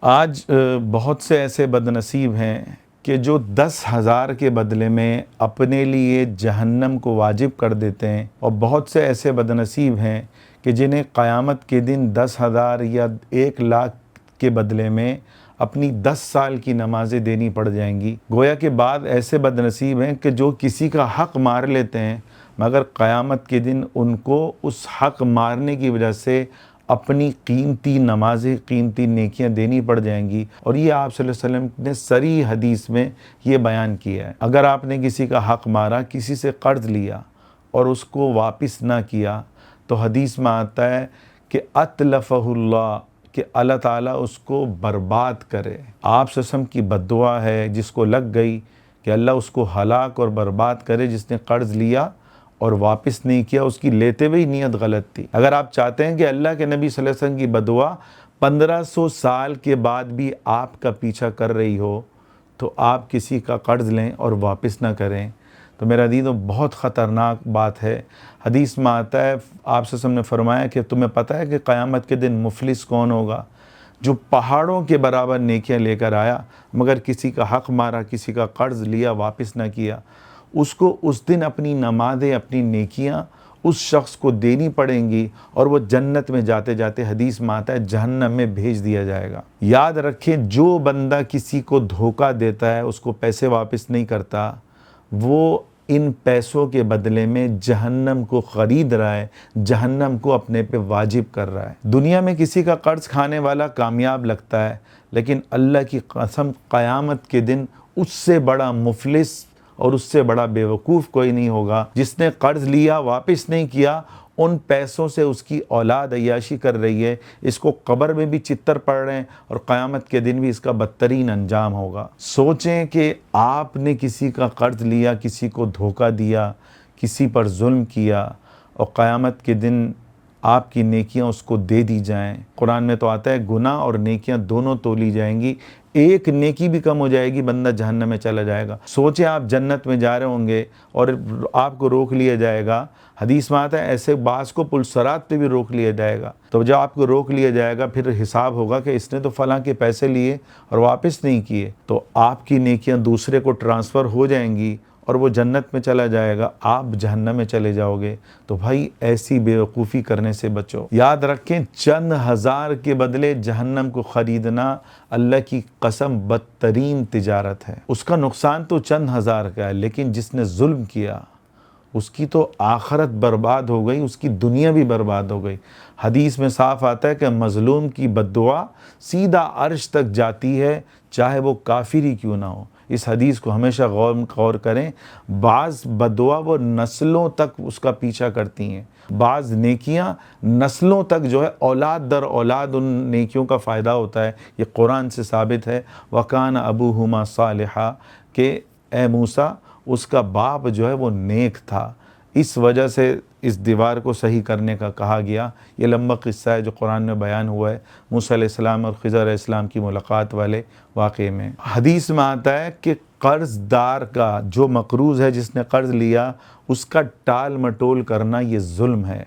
آج بہت سے ایسے بدنصیب ہیں کہ جو 10,000 کے بدلے میں اپنے لیے جہنم کو واجب کر دیتے ہیں، اور بہت سے ایسے بدنصیب ہیں کہ جنہیں قیامت کے دن 10,000 یا 1,00,000 کے بدلے میں اپنی 10 سال کی نمازیں دینی پڑ جائیں گی۔ گویا کہ بعض ایسے بدنصیب ہیں کہ جو کسی کا حق مار لیتے ہیں، مگر قیامت کے دن ان کو اس حق مارنے کی وجہ سے اپنی قیمتی نمازیں، قیمتی نیکیاں دینی پڑ جائیں گی۔ اور یہ آپ صلی اللہ علیہ وسلم نے صریح حدیث میں یہ بیان کیا ہے۔ اگر آپ نے کسی کا حق مارا، کسی سے قرض لیا اور اس کو واپس نہ کیا، تو حدیث میں آتا ہے کہ اتلفہ اللہ، کہ اللہ تعالیٰ اس کو برباد کرے۔ آپ صلی اللہ علیہ وسلم کی بد دعا ہے جس کو لگ گئی کہ اللہ اس کو ہلاک اور برباد کرے، جس نے قرض لیا اور واپس نہیں کیا، اس کی لیتے ہوئے نیت غلط تھی۔ اگر آپ چاہتے ہیں کہ اللہ کے نبی صلی اللہ علیہ وسلم کی بد دعا 1500 سال کے بعد بھی آپ کا پیچھا کر رہی ہو، تو آپ کسی کا قرض لیں اور واپس نہ کریں۔ تو میرا عزیزو، بہت خطرناک بات ہے۔ حدیث میں آتا ہے، آپ صلی اللہ علیہ وسلم نے فرمایا کہ تمہیں پتہ ہے کہ قیامت کے دن مفلس کون ہوگا؟ جو پہاڑوں کے برابر نیکیاں لے کر آیا، مگر کسی کا حق مارا، کسی کا قرض لیا، واپس نہ کیا۔ اس کو اس دن اپنی نمازیں، اپنی نیکیاں اس شخص کو دینی پڑیں گی، اور وہ جنت میں جاتے جاتے حدیث میں آتا ہے جہنم میں بھیج دیا جائے گا۔ یاد رکھیں، جو بندہ کسی کو دھوکہ دیتا ہے، اس کو پیسے واپس نہیں کرتا، وہ ان پیسوں کے بدلے میں جہنم کو خرید رہا ہے، جہنم کو اپنے پہ واجب کر رہا ہے۔ دنیا میں کسی کا قرض کھانے والا کامیاب لگتا ہے، لیکن اللہ کی قسم قیامت کے دن اس سے بڑا مفلس اور اس سے بڑا بیوقوف کوئی نہیں ہوگا، جس نے قرض لیا، واپس نہیں کیا، ان پیسوں سے اس کی اولاد عیاشی کر رہی ہے، اس کو قبر میں بھی چتر پڑ رہے ہیں، اور قیامت کے دن بھی اس کا بدترین انجام ہوگا۔ سوچیں کہ آپ نے کسی کا قرض لیا، کسی کو دھوکہ دیا، کسی پر ظلم کیا، اور قیامت کے دن آپ کی نیکیاں اس کو دے دی جائیں۔ قرآن میں تو آتا ہے گناہ اور نیکیاں دونوں تولی جائیں گی، ایک نیکی بھی کم ہو جائے گی، بندہ جہنم میں چلا جائے گا۔ سوچیں، آپ جنت میں جا رہے ہوں گے اور آپ کو روک لیا جائے گا۔ حدیث میں آتا ہے ایسے بعض کو پلسرات پہ بھی روک لیا جائے گا۔ تو جب آپ کو روک لیا جائے گا، پھر حساب ہوگا کہ اس نے تو فلاں کے پیسے لیے اور واپس نہیں کیے، تو آپ کی نیکیاں دوسرے کو ٹرانسفر ہو جائیں گی اور وہ جنت میں چلا جائے گا، آپ جہنم میں چلے جاؤ گے۔ تو بھائی، ایسی بیوقوفی کرنے سے بچو۔ یاد رکھیں، چند ہزار کے بدلے جہنم کو خریدنا اللہ کی قسم بدترین تجارت ہے۔ اس کا نقصان تو چند ہزار کا ہے، لیکن جس نے ظلم کیا، اس کی تو آخرت برباد ہو گئی، اس کی دنیا بھی برباد ہو گئی۔ حدیث میں صاف آتا ہے کہ مظلوم کی بد دعا سیدھا عرش تک جاتی ہے، چاہے وہ کافر ہی کیوں نہ ہو۔ اس حدیث کو ہمیشہ غور کریں۔ بعض بد دعا وہ نسلوں تک اس کا پیچھا کرتی ہیں، بعض نیکیاں نسلوں تک جو ہے، اولاد در اولاد ان نیکیوں کا فائدہ ہوتا ہے۔ یہ قرآن سے ثابت ہے، وَكَانَ أَبُوهُمَا صَالِحًا، کہ اے موسیٰ، اس کا باپ جو ہے وہ نیک تھا، اس وجہ سے اس دیوار کو صحیح کرنے کا کہا گیا۔ یہ لمبا قصہ ہے جو قرآن میں بیان ہوا ہے، موسیٰ علیہ السلام اور خضر علیہ السلام کی ملاقات والے واقعے میں۔ حدیث میں آتا ہے کہ قرض دار کا، جو مقروض ہے، جس نے قرض لیا، اس کا ٹال مٹول کرنا یہ ظلم ہے۔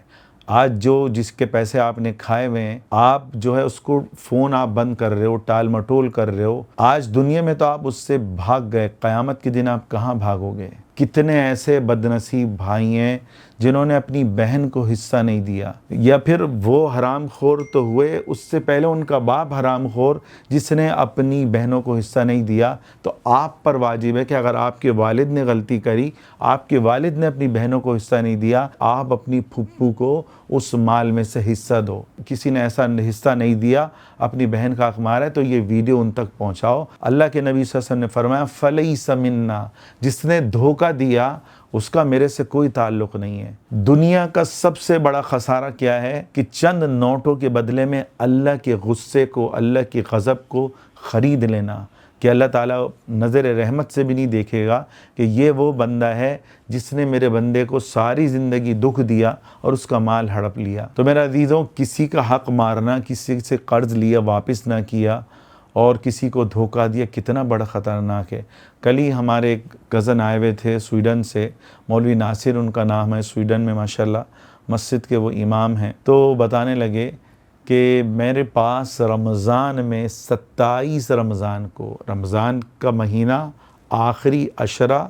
آج جس کے پیسے آپ نے کھائے ہوئے ہیں، آپ جو ہے اس کو فون آپ بند کر رہے ہو، ٹال مٹول کر رہے ہو۔ آج دنیا میں تو آپ اس سے بھاگ گئے، قیامت کے دن آپ کہاں بھاگو گے؟ کتنے ایسے بدنصیب بھائی ہیں جنہوں نے اپنی بہن کو حصہ نہیں دیا، یا پھر وہ حرام خور تو ہوئے، اس سے پہلے ان کا باپ حرام خور جس نے اپنی بہنوں کو حصہ نہیں دیا۔ تو آپ پر واجب ہے کہ اگر آپ کے والد نے غلطی کری، آپ کے والد نے اپنی بہنوں کو حصہ نہیں دیا، آپ اپنی پھپھو کو اس مال میں سے حصہ دو۔ کسی نے ایسا حصہ نہیں دیا، اپنی بہن کا حق مارا ہے، تو یہ ویڈیو ان تک پہنچاؤ۔ اللہ کے نبی صلی اللہ علیہ وسلم نے فرمایا فَلَيْسَ مِنَّا، جس نے دھوکہ دیا اس کا میرے سے کوئی تعلق نہیں ہے۔ دنیا کا سب سے بڑا خسارہ کیا ہے کہ چند نوٹوں کے بدلے میں اللہ کے غصے کو، اللہ کے غضب کو خرید لینا، کہ اللہ تعالیٰ نظر رحمت سے بھی نہیں دیکھے گا کہ یہ وہ بندہ ہے جس نے میرے بندے کو ساری زندگی دکھ دیا اور اس کا مال ہڑپ لیا۔ تو میرا عزیزوں، کسی کا حق مارنا، کسی سے قرض لیا واپس نہ کیا، اور کسی کو دھوکہ دیا، کتنا بڑا خطرناک ہے۔ کل ہی ہمارے ایک کزن آئے ہوئے تھے سویڈن سے، مولوی ناصر ان کا نام ہے، سویڈن میں ماشاءاللہ مسجد کے وہ امام ہیں۔ تو بتانے لگے کہ میرے پاس رمضان میں 27 رمضان کو، رمضان کا مہینہ آخری عشرہ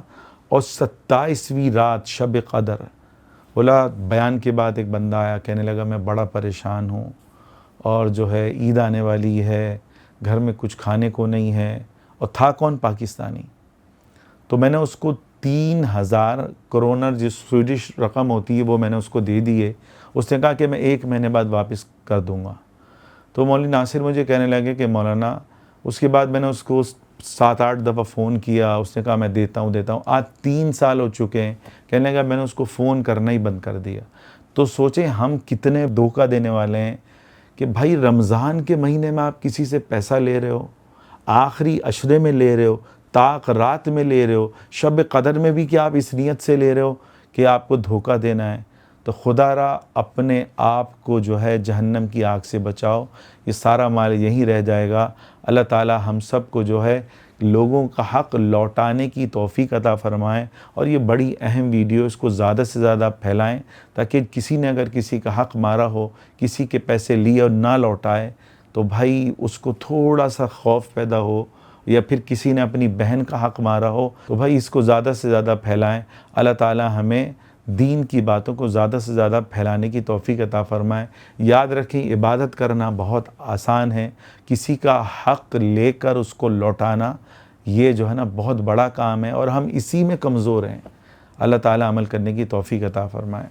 اور 27ویں رات شب قدر، بولا بیان کے بعد ایک بندہ آیا کہنے لگا میں بڑا پریشان ہوں اور جو ہے عید آنے والی ہے، گھر میں کچھ کھانے کو نہیں ہے، اور تھا کون؟ پاکستانی۔ تو میں نے اس کو 3000 کرونر جو سویڈش رقم ہوتی ہے وہ میں نے اس کو دے دیے۔ اس نے کہا کہ میں 1 مہینے بعد واپس کر دوں گا۔ تو مولوی ناصر مجھے کہنے لگے کہ مولانا، اس کے بعد میں نے اس کو 7-8 دفعہ فون کیا، اس نے کہا میں دیتا ہوں۔ آج 3 سال ہو چکے ہیں، کہنے لگا میں نے اس کو فون کرنا ہی بند کر دیا۔ تو سوچیں ہم کتنے دھوکہ دینے والے ہیں کہ بھائی رمضان کے مہینے میں آپ کسی سے پیسہ لے رہے ہو، آخری عشرے میں لے رہے ہو، طاق رات میں لے رہے ہو، شب قدر میں بھی کیا آپ اس نیت سے لے رہے ہو کہ آپ کو دھوکہ دینا ہے؟ تو خدا را اپنے آپ کو جو ہے جہنم کی آگ سے بچاؤ، یہ سارا مال یہیں رہ جائے گا۔ اللہ تعالی ہم سب کو جو ہے لوگوں کا حق لوٹانے کی توفیق عطا فرمائیں، اور یہ بڑی اہم ویڈیو اس کو زیادہ سے زیادہ پھیلائیں تاکہ کسی نے اگر کسی کا حق مارا ہو، کسی کے پیسے لیے اور نہ لوٹائے، تو بھائی اس کو تھوڑا سا خوف پیدا ہو، یا پھر کسی نے اپنی بہن کا حق مارا ہو تو بھائی اس کو زیادہ سے زیادہ پھیلائیں۔ اللہ تعالی ہمیں دین کی باتوں کو زیادہ سے زیادہ پھیلانے کی توفیق عطا فرمائے۔ یاد رکھیں عبادت کرنا بہت آسان ہے، کسی کا حق لے کر اس کو لوٹانا یہ جو ہے نا بہت بڑا کام ہے، اور ہم اسی میں کمزور ہیں۔ اللہ تعالی عمل کرنے کی توفیق عطا فرمائے۔